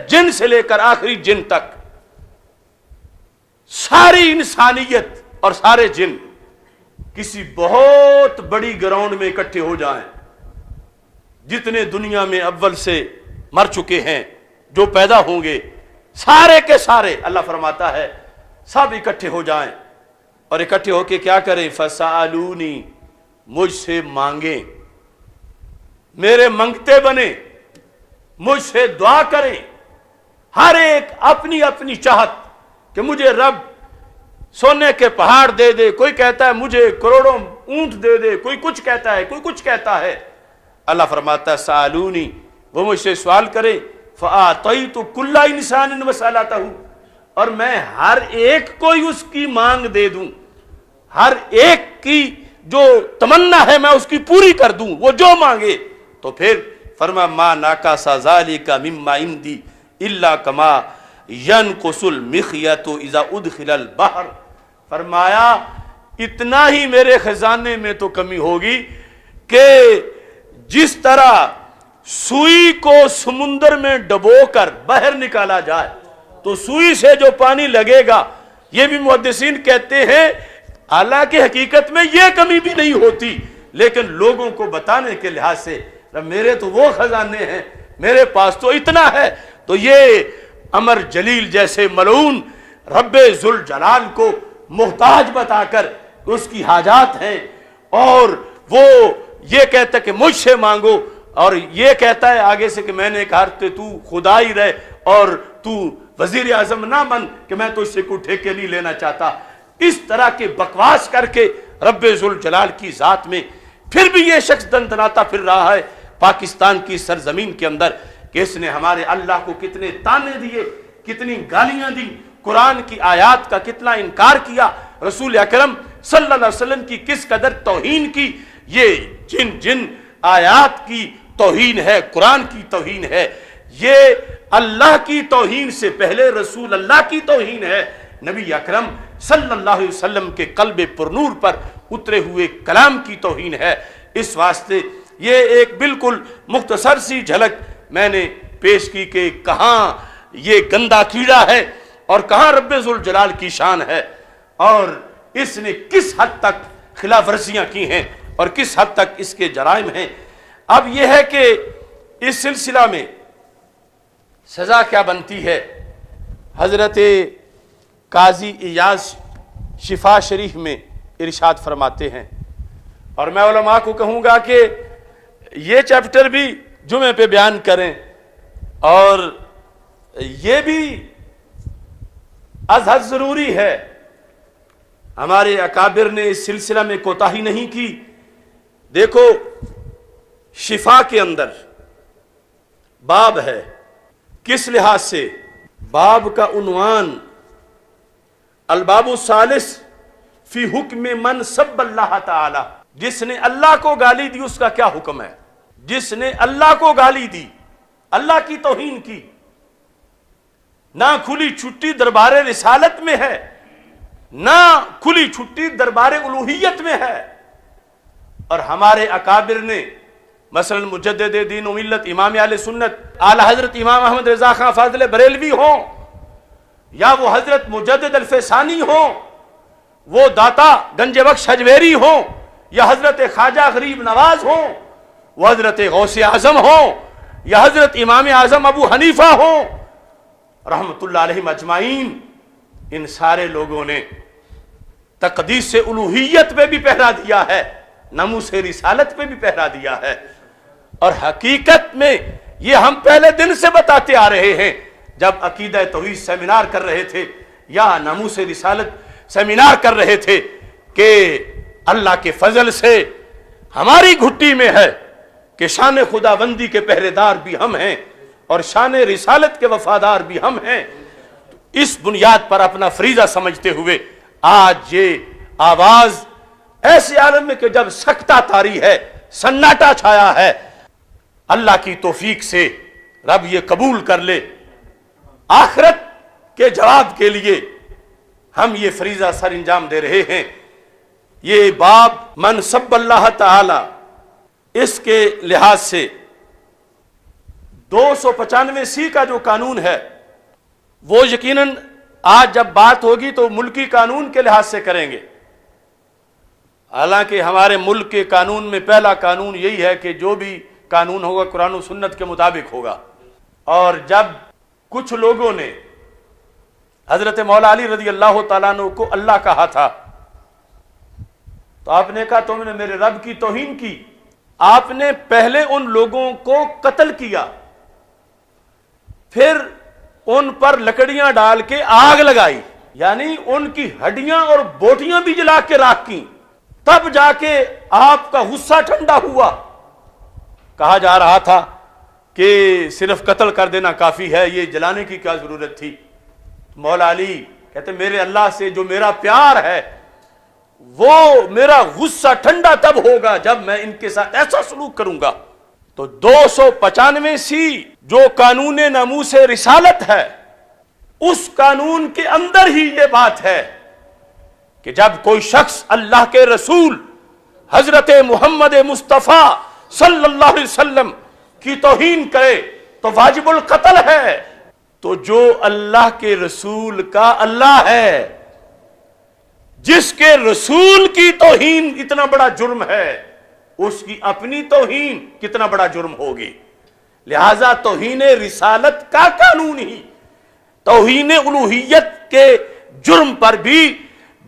جن سے لے کر آخری جن تک ساری انسانیت اور سارے جن کسی بہت بڑی گراؤنڈ میں اکٹھے ہو جائیں، جتنے دنیا میں اول سے مر چکے ہیں، جو پیدا ہوں گے، سارے کے سارے اللہ فرماتا ہے سب اکٹھے ہو جائیں اور اکٹھے ہو کے کیا کریں؟ فَسَأَلُونِي، مجھ سے مانگیں، میرے منگتے بنے، مجھ سے دعا کریں، ہر ایک اپنی اپنی چاہت کہ مجھے رب سونے کے پہاڑ دے دے، کوئی کہتا ہے مجھے کروڑوں اونٹ دے دے، کوئی کچھ کہتا ہے، کوئی کچھ کہتا ہے۔ اللہ فرماتا ہے سالونی، وہ مجھ سے سوال کرے، فآتیت کل انسان مسألتہ، اور میں ہر ایک کو اس کی مانگ دے دوں، ہر ایک کی جو تمنا ہے میں اس کی پوری کر دوں، وہ جو مانگے۔ تو پھر فرما ما ناکاسا ذالک مما عندی الا کما ینقص المخیط اذا ادخل البحر، فرمایا اتنا ہی میرے خزانے میں تو کمی ہوگی کہ جس طرح سوئی کو سمندر میں ڈبو کر باہر نکالا جائے تو سوئی سے جو پانی لگے گا، یہ بھی محدثین کہتے ہیں حالانکہ حقیقت میں یہ کمی بھی نہیں ہوتی، لیکن لوگوں کو بتانے کے لحاظ سے میرے تو وہ خزانے ہیں، میرے پاس تو اتنا ہے۔ تو یہ امر جلیل جیسے ملعون رب ذوالجلال کو محتاج بتا کر اس کی حاجات ہیں، اور وہ یہ کہتا ہے کہ مجھ سے مانگو، اور یہ کہتا ہے آگے سے کہ میں نے کہا کہ تو خدا ہی رہے اور تو وزیر اعظم نہ بن کہ میں تو اس سے کوئی ٹھیکے نہیں لینا چاہتا۔ اس طرح کے بکواس کر کے رب ذوالجلال کی ذات میں پھر بھی یہ شخص دندناتا پھر رہا ہے پاکستان کی سرزمین کے اندر کہ اس نے ہمارے اللہ کو کتنے تانے دیے، کتنی گالیاں دی، قرآن کی آیات کا کتنا انکار کیا، رسول اکرم صلی اللہ علیہ وسلم کی کس قدر توہین کی۔ یہ جن آیات کی توہین ہے، قرآن کی توہین ہے، یہ اللہ کی توہین سے پہلے رسول اللہ کی توہین ہے، نبی اکرم صلی اللہ علیہ وسلم کے قلب پرنور پر اترے ہوئے کلام کی توہین ہے۔ اس واسطے یہ ایک بالکل مختصر سی جھلک میں نے پیش کی کہ کہاں یہ گندا کیڑا ہے اور کہاں رب ذوالجلال کی شان ہے، اور اس نے کس حد تک خلاف ورزیاں کی ہیں اور کس حد تک اس کے جرائم ہیں۔ اب یہ ہے کہ اس سلسلہ میں سزا کیا بنتی ہے۔ حضرت قاضی ایاز شفا شریف میں ارشاد فرماتے ہیں، اور میں علماء کو کہوں گا کہ یہ چیپٹر بھی جمعے پہ بیان کریں، اور یہ بھی از حد ضروری ہے۔ ہمارے اکابر نے اس سلسلہ میں کوتاہی نہیں کی۔ دیکھو شفا کے اندر باب ہے، کس لحاظ سے؟ باب کا عنوان الباب الثالث فی حکم من سب اللہ تعالی، جس نے اللہ کو گالی دی اس کا کیا حکم ہے؟ جس نے اللہ کو گالی دی، اللہ کی توہین کی، نہ کھلی چھٹی دربار رسالت میں ہے، نہ کھلی چھٹی دربار الوہیت میں ہے۔ اور ہمارے اکابر نے مثلا مجدد دین و ملت امام اہل سنت اعلی حضرت امام احمد رضا خان فاضل بریلوی ہوں، یا وہ حضرت مجدد الفسانی ہوں، وہ داتا گنج بخش حجویری ہوں، یا حضرت خواجہ غریب نواز ہوں، وہ حضرت غوث اعظم ہوں، یا حضرت امام اعظم ابو حنیفہ ہوں، رحمت اللہ علیہم اجمعین، ان سارے لوگوں نے تقدیس الوہیت پہ بھی پہرا دیا ہے، ناموس رسالت پہ بھی پہرا دیا ہے۔ اور حقیقت میں یہ ہم پہلے دن سے بتاتے آ رہے ہیں، جب عقیدہ توحید سیمینار کر رہے تھے یا ناموس رسالت سیمینار کر رہے تھے، کہ اللہ کے فضل سے ہماری گھٹی میں ہے کہ شان خدا بندی کے پہرے دار بھی ہم ہیں اور شان رسالت کے وفادار بھی ہم ہیں۔ اس بنیاد پر اپنا فریضہ سمجھتے ہوئے آج یہ آواز ایسے عالم میں کہ جب سکتہ طاری ہے، سناٹا چھایا ہے، اللہ کی توفیق سے رب یہ قبول کر لے، آخرت کے جواب کے لیے ہم یہ فریضہ سر انجام دے رہے ہیں۔ یہ باب من سب اللہ تعالی، اس کے لحاظ سے 295C کا جو قانون ہے وہ یقیناً آج جب بات ہوگی تو ملکی قانون کے لحاظ سے کریں گے. حالانکہ ہمارے ملک کے قانون میں پہلا قانون یہی ہے کہ جو بھی قانون ہوگا قرآن و سنت کے مطابق ہوگا. اور جب کچھ لوگوں نے حضرت مولا علی رضی اللہ تعالیٰ عنہ کو اللہ کہا تھا تو آپ نے کہا تم نے میرے رب کی توہین کی. آپ نے پہلے ان لوگوں کو قتل کیا، پھر ان پر لکڑیاں ڈال کے آگ لگائی، یعنی ان کی ہڈیاں اور بوٹیاں بھی جلا کے راکھ کی، تب جا کے آپ کا غصہ ٹھنڈا ہوا. کہا جا رہا تھا کہ صرف قتل کر دینا کافی ہے، یہ جلانے کی کیا ضرورت تھی. مولا علی کہتے میرے اللہ سے جو میرا پیار ہے وہ میرا غصہ ٹھنڈا تب ہوگا جب میں ان کے ساتھ ایسا سلوک کروں گا. تو 295C جو قانون ناموس رسالت ہے، اس قانون کے اندر ہی یہ بات ہے کہ جب کوئی شخص اللہ کے رسول حضرت محمد مصطفیٰ صلی اللہ علیہ وسلم کی توہین کرے تو واجب القتل ہے. تو جو اللہ کے رسول کا اللہ ہے، جس کے رسول کی توہین اتنا بڑا جرم ہے، اس کی اپنی توہین کتنا بڑا جرم ہوگی. لہذا توہین رسالت کا قانون ہی توہین الوہیت کے جرم پر بھی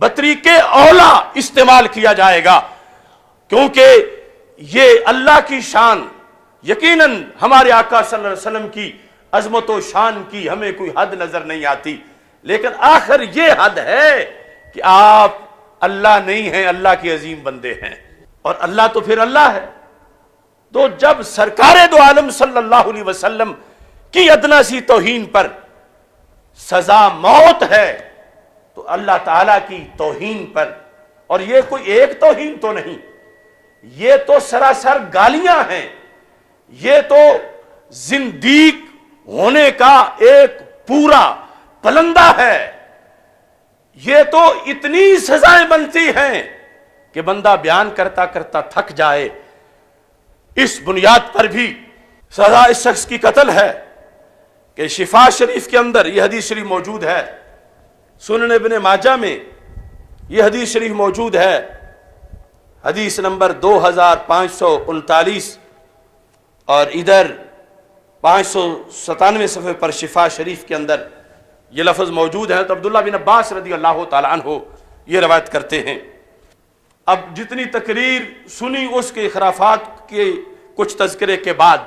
بطریق اولا استعمال کیا جائے گا، کیونکہ یہ اللہ کی شان، یقیناً ہمارے آقا صلی اللہ علیہ وسلم کی عظمت و شان کی ہمیں کوئی حد نظر نہیں آتی، لیکن آخر یہ حد ہے کہ آپ اللہ نہیں ہیں، اللہ کے عظیم بندے ہیں، اور اللہ تو پھر اللہ ہے. تو جب سرکار دو عالم صلی اللہ علیہ وسلم کی ادنا سی توہین پر سزا موت ہے تو اللہ تعالیٰ کی توہین پر، اور یہ کوئی ایک توہین تو نہیں، یہ تو سراسر گالیاں ہیں، یہ تو زندیق ہونے کا ایک پورا پلندہ ہے. یہ تو اتنی سزائیں بنتی ہیں کہ بندہ بیان کرتا کرتا تھک جائے. اس بنیاد پر بھی سزا اس شخص کی قتل ہے کہ شفا شریف کے اندر یہ حدیث شریف موجود ہے، سنن ابن ماجہ میں یہ حدیث شریف موجود ہے، حدیث نمبر 2539، اور ادھر 597 صفحے پر شفا شریف کے اندر یہ لفظ موجود ہے. تو عبداللہ بن عباس رضی اللہ تعالیٰ عنہ یہ روایت کرتے ہیں. اب جتنی تقریر سنی اس کے خرافات کے کچھ تذکرے کے بعد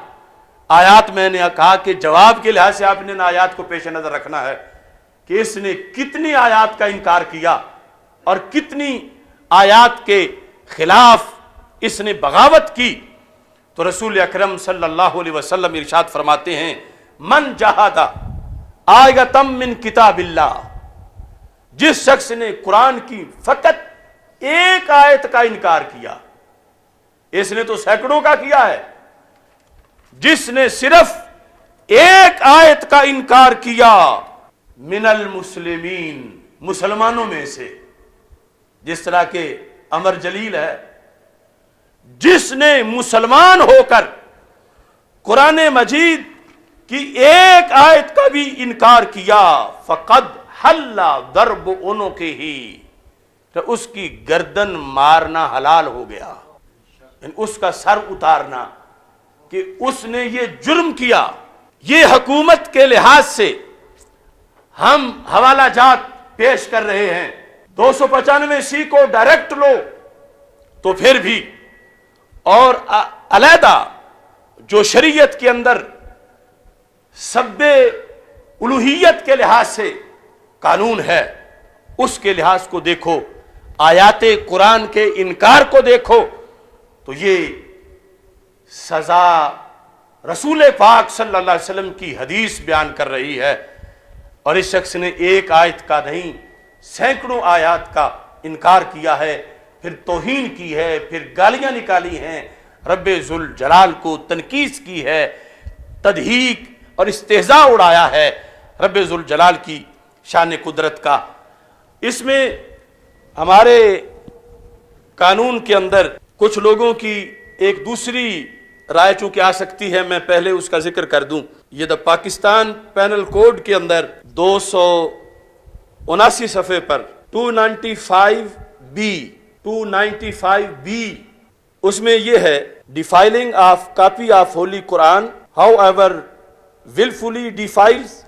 آیات میں نے کہا کہ جواب کے لحاظ سے آپ نے آیات کو پیش نظر رکھنا ہے کہ اس نے کتنی آیات کا انکار کیا اور کتنی آیات کے خلاف اس نے بغاوت کی. تو رسول اکرم صلی اللہ علیہ وسلم ارشاد فرماتے ہیں من جہاد آیتم من کتاب اللہ، جس شخص نے قرآن کی فقط ایک آیت کا انکار کیا، اس نے تو سینکڑوں کا کیا ہے، جس نے صرف ایک آیت کا انکار کیا، من المسلمین، مسلمانوں میں سے، جس طرح کے امر جلیل ہے، جس نے مسلمان ہو کر قرآن مجید کی ایک آیت کا بھی انکار کیا، فقد حل ضرب عنقہ، تو اس کی گردن مارنا حلال ہو گیا، اس کا سر اتارنا، کہ اس نے یہ جرم کیا. یہ حکومت کے لحاظ سے ہم حوالہ جات پیش کر رہے ہیں، 295C کو ڈائریکٹ لو تو پھر بھی، اور علیحدہ جو شریعت کے اندر سب الوہیت کے لحاظ سے قانون ہے اس کے لحاظ کو دیکھو، آیات قرآن کے انکار کو دیکھو، تو یہ سزا رسول پاک صلی اللہ علیہ وسلم کی حدیث بیان کر رہی ہے. اور اس شخص نے ایک آیت کا نہیں سینکڑوں آیات کا انکار کیا ہے، پھر توہین کی ہے، پھر گالیاں نکالی ہیں، رب ذوالجلال کو تنقیص کی ہے، تضحیک اور استہزاء اڑایا ہے رب ذوالجلال کی شان قدرت کا. اس میں ہمارے قانون کے اندر کچھ لوگوں کی ایک دوسری رائے چونکہ آ سکتی ہے میں پہلے اس کا ذکر کر دوں. یہ دا پاکستان پینل کوڈ کے اندر 279 صفحے پر 295B اس میں یہ ہے defiling of copy of Holy Quran however ایور willfully defiles,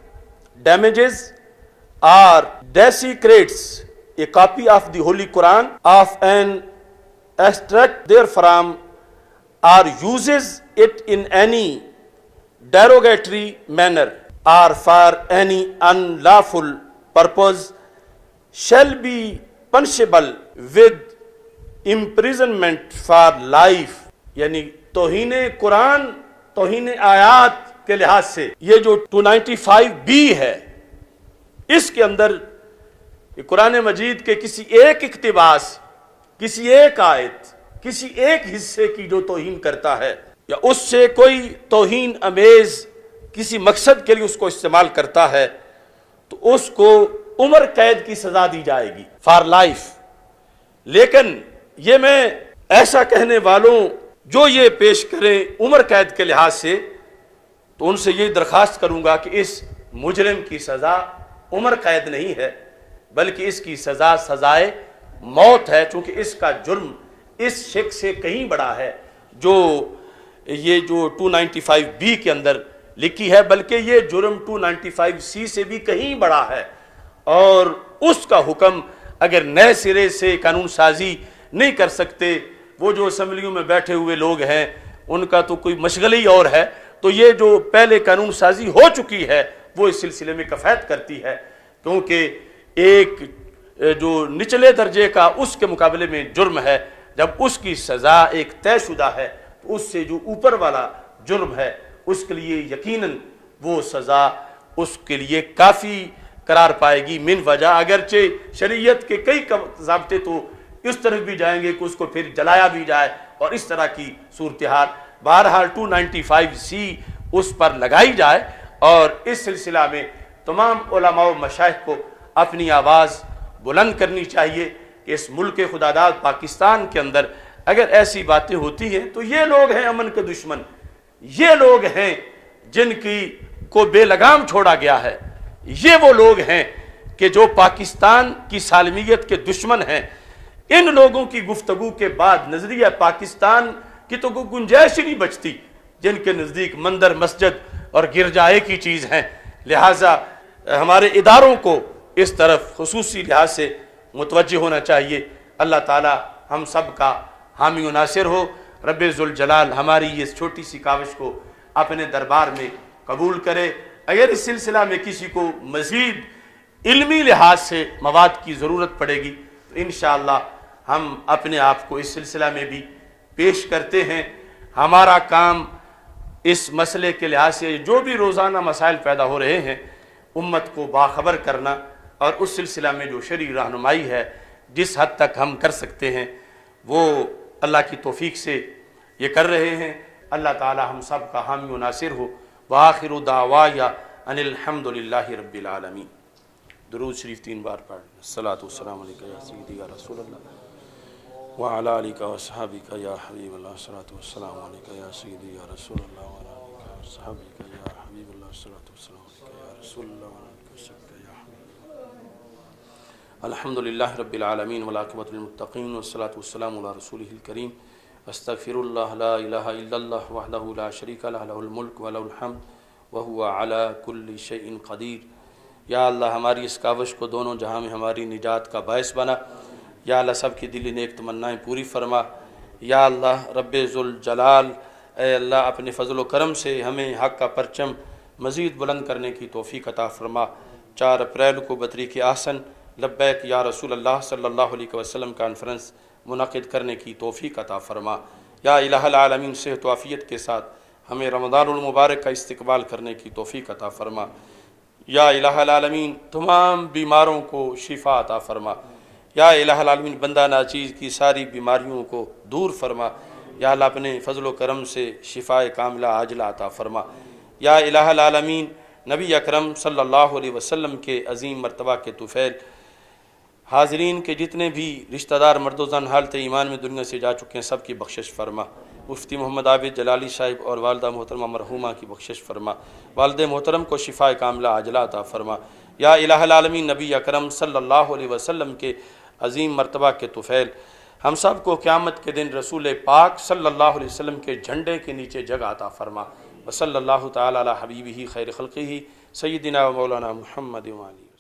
damages or desecrates a copy of the Holy Quran of an extract therefrom or uses it in any derogatory manner or for any unlawful purpose shall be punishable with imprisonment for life. یعنی توہین قرآن توہین آیات کے لحاظ سے یہ جو 295B ہے اس کے اندر قرآن مجید کے کسی ایک اقتباس کسی ایک آیت کسی ایک حصے کی جو توہین کرتا ہے یا اس سے کوئی توہین امیز کسی مقصد کے لیے اس کو استعمال کرتا ہے تو اس کو عمر قید کی سزا دی جائے گی فار لائف. لیکن یہ میں ایسا کہنے والوں جو یہ پیش کریں عمر قید کے لحاظ سے تو ان سے یہ درخواست کروں گا کہ اس مجرم کی سزا عمر قید نہیں ہے بلکہ اس کی سزا سزائے موت ہے، چونکہ اس کا جرم اس شک سے کہیں بڑا ہے جو یہ جو 295B کے اندر لکھی ہے، بلکہ یہ جرم 295C سے بھی کہیں بڑا ہے. اور اس کا حکم اگر نئے سرے سے قانون سازی نہیں کر سکتے، وہ جو اسمبلیوں میں بیٹھے ہوئے لوگ ہیں ان کا تو کوئی مشغلہ ہی اور ہے، تو یہ جو پہلے قانون سازی ہو چکی ہے وہ اس سلسلے میں کفایت کرتی ہے، کیونکہ ایک جو نچلے درجے کا اس کے مقابلے میں جرم ہے، جب اس کی سزا ایک طے شدہ ہے تو اس سے جو اوپر والا جرم ہے اس کے لیے یقیناً وہ سزا اس کے لیے کافی قرار پائے گی. من وجہ اگرچہ شریعت کے کئی ضابطے تو اس طرف بھی جائیں گے کہ اس کو پھر جلایا بھی جائے اور اس طرح کی صورتحال، بہرحال 295C اس پر لگائی جائے. اور اس سلسلہ میں تمام علماء و مشائخ کو اپنی آواز بلند کرنی چاہیے کہ اس ملک خداداد پاکستان کے اندر اگر ایسی باتیں ہوتی ہیں تو یہ لوگ ہیں امن کے دشمن، یہ لوگ ہیں جن کی کو بے لگام چھوڑا گیا ہے، یہ وہ لوگ ہیں کہ جو پاکستان کی سالمیت کے دشمن ہیں. ان لوگوں کی گفتگو کے بعد نظریہ پاکستان کی تو کوئی گنجائش ہی نہیں بچتی، جن کے نزدیک مندر مسجد اور گرجا ایک ہی چیز ہیں. لہٰذا ہمارے اداروں کو اس طرف خصوصی لحاظ سے متوجہ ہونا چاہیے. اللہ تعالی ہم سب کا حامی و ناصر ہو. رب ذوالجلال ہماری یہ چھوٹی سی کاوش کو اپنے دربار میں قبول کرے. اگر اس سلسلہ میں کسی کو مزید علمی لحاظ سے مواد کی ضرورت پڑے گی تو انشاءاللہ ہم اپنے آپ کو اس سلسلہ میں بھی پیش کرتے ہیں. ہمارا کام اس مسئلے کے لحاظ سے جو بھی روزانہ مسائل پیدا ہو رہے ہیں امت کو باخبر کرنا اور اس سلسلہ میں جو شرعی رہنمائی ہے جس حد تک ہم کر سکتے ہیں وہ اللہ کی توفیق سے یہ کر رہے ہیں. اللہ تعالی ہم سب کا حامی و ناصر ہو. وآخر دعوایا ان الحمد للہ رب العالمین. درود شریف 3 بار پڑھ. الصلاۃ والسلام علیک یا سیدی یا رسول اللہ وعلی آلک وصحبک یا حبیب اللہ. الصلاۃ والسلام علیک یا سیدی یا رسول اللہ وعلی آلک وصحبک یا حبیب اللہ. الصلاۃ والسلام علیک یا رسول اللہ وعلی آلک وصحبک یا حبیب اللہ. الحمد للہ رب العالمین والعاقبۃ للمتقین والصلاۃ والسلام علی رسولہ الکریم. استغفر اللہ لا الہ الا اللہ وحدہ لا شریک لہ لہ الملک ولہ الحمد وہو علی کل شیء قدیر. یا اللہ ہماری اس کاوش کو دونوں جہاں میں ہماری نجات کا باعث بنا. یا اللہ سب کی دلی نیک تمنائیں پوری فرما. یا اللہ رب ذوالجلال اے اللہ اپنے فضل و کرم سے ہمیں حق کا پرچم مزید بلند کرنے کی توفیق عطا فرما. 4 اپریل کو بطریق احسن لبیک یا رسول اللہ صلی اللہ علیہ وسلم کانفرنس منعقد کرنے کی توفیق عطا فرما. یا الہ العالمین صحت و عافیت کے ساتھ ہمیں رمضان المبارک کا استقبال کرنے کی توفیق عطا فرما. یا الہ العالمین تمام بیماروں کو شفا عطا فرما. یا الہ العالمین بندہ ناچیز کی ساری بیماریوں کو دور فرما. یا اللہ اپنے فضل و کرم سے شفا کاملہ عاجلہ عطا فرما. یا الہ العالمین نبی اکرم صلی اللہ علیہ وسلم کے عظیم مرتبہ کے طفیل حاضرین کے جتنے بھی رشتہ دار مرد و زن حالت ایمان میں دنیا سے جا چکے ہیں سب کی بخشش فرما. مفتی محمد عابد جلالی صاحب اور والدہ محترمہ مرحومہ کی بخشش فرما، والد محترم کو شفاء کاملہ عاجلہ عطا فرما۔ یا الہ العالمین، نبی اکرم صلی اللہ علیہ وسلم کے عظیم مرتبہ کے طفیل، ہم سب کو قیامت کے دن رسول پاک صلی اللہ علیہ وسلم کے جھنڈے کے نیچے جگہ عطا فرما۔ وصلی اللہ تعالی علی حبیبہ خیر خلقہ سیدنا و مولانا محمد و علی